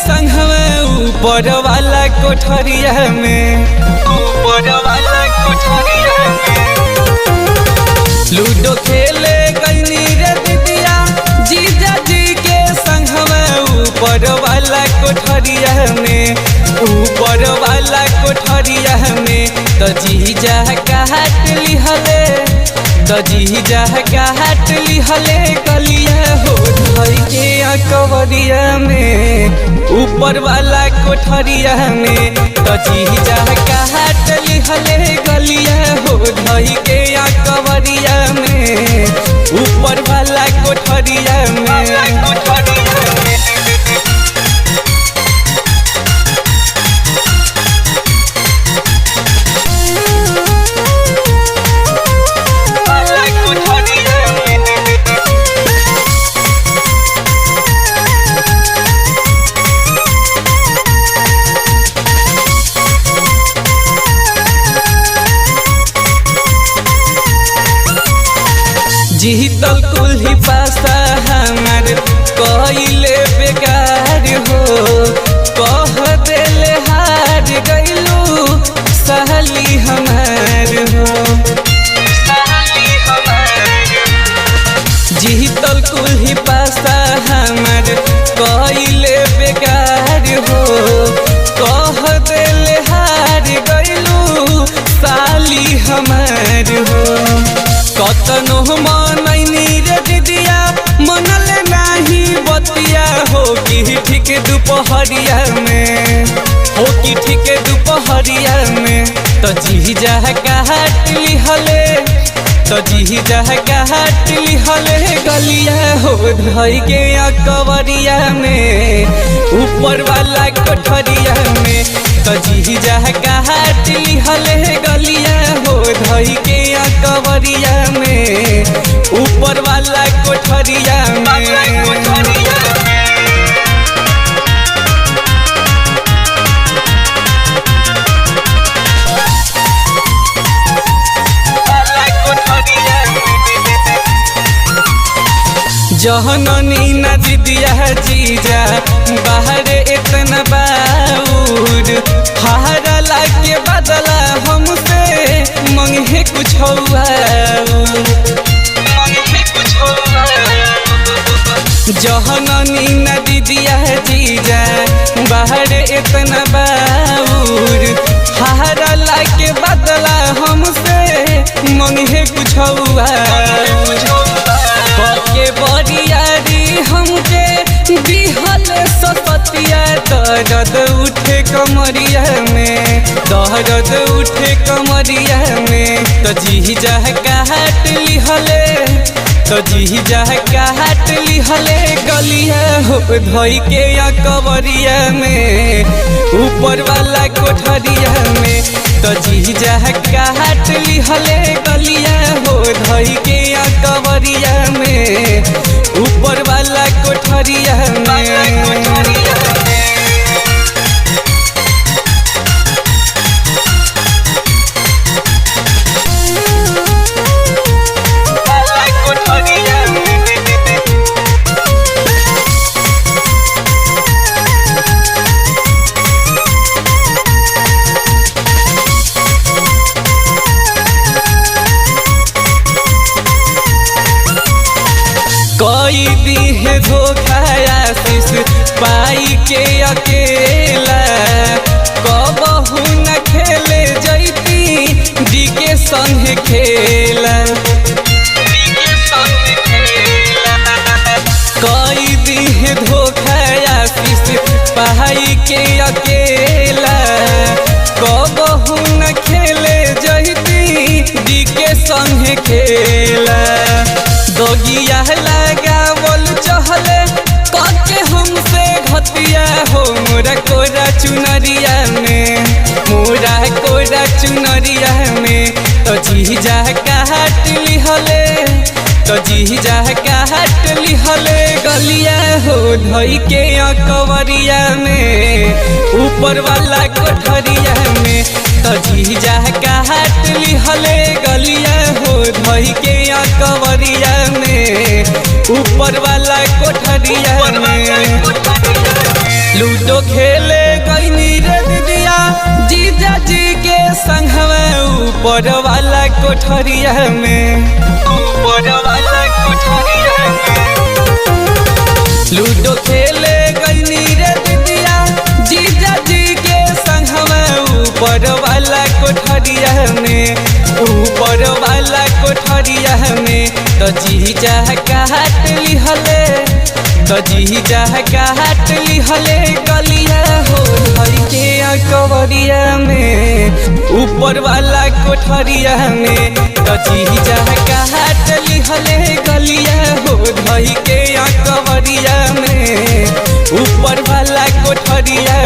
संगवे ऊपर वाला कोठरिया में, ऊपर वाला कोठरिया में लूडो खेले गईनी रे दीदिया जीजा जी के संगवे ऊपर वाला कोठरिया में, ऊपर वाला कोठरिया में तो जीजा काट लिहले, तो जीजा काट लिहले गलिया हो धई के अकबरिया में, ऊपर वाला कोठरिया में तो जीजा काट लिहले गलिया हो धई के अकबरिया में, ऊपर वाला कोठरिया में। जीतल कुल्ही पासा हमार कइले बेकार हो, कह देले हार गइलू सहली हमार हो, जीतल कुल्ही पासा हमार कइले बेकार हो, कह देले हार गइलू साली हमार हो। कतनो मनैनी रे दीदिया मनले नाही बतिया हो कि ठीक दोपहरिया में, हो कि ठीक दोपहरिया में तो जीजा काट लिहले, तो जीजा काट लिहले गलिया हो धई के अकबरिया में, ऊपर वाला कोठरिया में तो जीजा काट लिहले गलिया हो धई के अकबरिया में, ऊपर वाला कोठरिया में। जहननी न दीदिया जीजा बाहर इतना बाउर, हारला के बदला हमसे मंगे कुछ जहननी न दीदिया जीजा बाहर इतना बाउर, हारला के बदला हमसे मंगे कुछ के बरियारी हमके दिहल सपतिया, दर्द उठे कमरिया में, दर्द उठे कमरिया में तो जीजा काट लिहले, तो जीजा काट लिहले गलिया हो धई के अकबरिया में, ऊपर वाला कोठरिया में तो जीजा काट लिहले गलिया हो धई के अकबरिया में, ऊपर वाला कोठरिया में। कोई दी है धोखा आशीष पाई के अकेला, कबहू न खेले जैती दी के संग खेला, कोई दी है धोखा आशीष पाई के अकेला, कबहू न खेले जैती दी के संग खेला। दोगिया लगावल चहले काके हमसे घतिया हो, मोरा कोरा चुनरिया में, मोरा कोरा चुनरिया में तो जीजा काट लिहले, तो जीजा काट लिहले गलिया हो धई के अकबरिया में, ऊपर वाला कोठरिया में तो जीजा काट लिहले गलिया हो धई के अकबरिया में, ऊपर वाला कोठरिया में। लूडो खेले गईनी रे दीदिया जीजा जी के संगवे ऊपर वाला कोठरिया में, ऊपर वाला कोठरिया में। लूडो खेले गईनी रे दीदिया जीजा जी के संगवे ऊपर वाला कोठरिया में, ऊपर वाला कोठरिया में। तो जीजा काट लिहले, तो जीजा काट लिहले गलिया हो धई के कवरिया में, ऊपर वाला कोठरिया में। तो जीजा काट लिहले गलिया हो धई के कवरिया में, ऊपर वाला कोठरिया